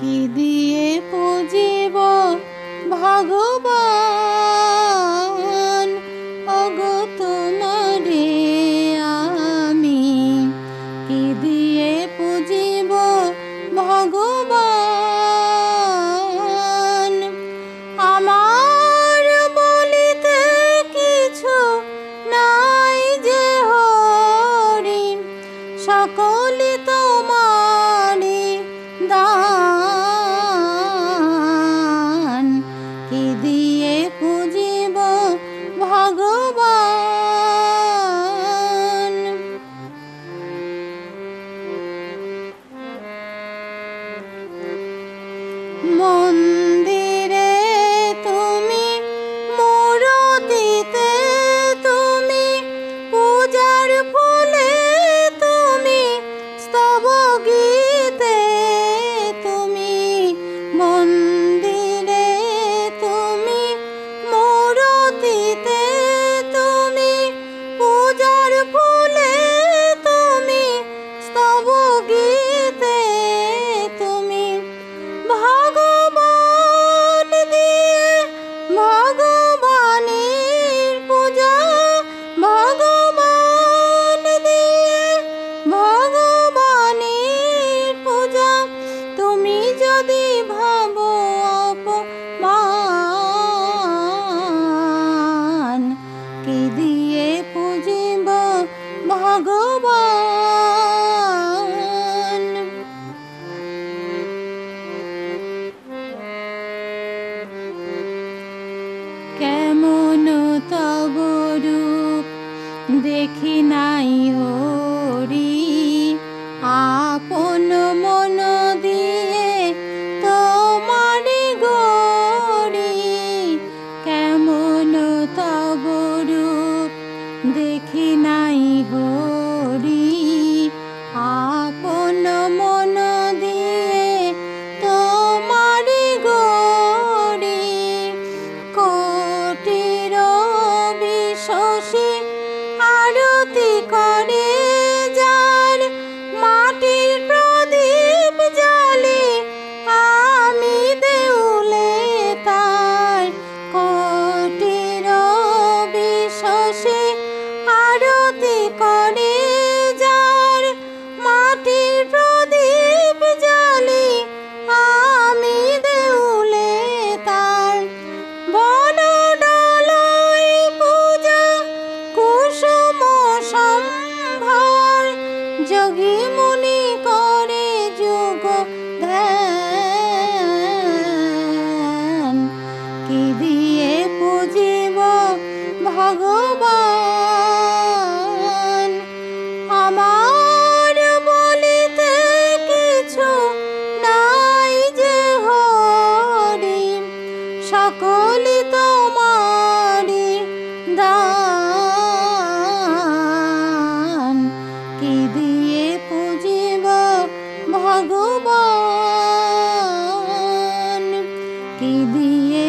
কি দিয়ে পুজিব ভগবান, ওগো তোমারে আমি কি দিয়ে পুজিব ভগবান। আমার বলিতে কিছু নাই যে হরি, সকলে তোমারি দান, কি দিয়ে পুজিব ভগবান। মন্দিরে তুমি, মূরতিতে তুমি, পূজার ফুলে তুমি, স্তব গীতে তুমি। মন্দিরে তুমি, মূরতিতে তুমি, পূজার ফুলে তুমি, স্তব গীতে তুমি। ভগবান দিয়ে ভগবানের পূজা, ভগবান দিয়ে ভগবানের পূজা। তুমি যদি ভাবো অপমান, কি দিয়ে পুজিব ভগবান। কেমন তব রূপ দেখি নাই হরি, আপন মন দিয়ে তোমারে গড়ি। কেমন তব রূপ দেখি নাই হরি, আপন মন দিয়ে তোমারে গড়ি। কোটির বিশ্বসী আরতি করে যার, মাটির প্রদীপ জ্বালি আমি দেউলে তার। কোটির বিশ্বসী আরতি করে যার, মাটির প্রদীপ জ্বালি আমি দেউলে তার। বনডালায় পূজা কুসুম সম্ভার, যোগী মুনি করে যোগ ধ্যান, কি দিয়ে পুজিব ভগবান। আমার বলিতে কিছু নাই যে হরি, সকলে তোমারি দান, কি দিয়ে পুজিব ভগবান, কি দিয়ে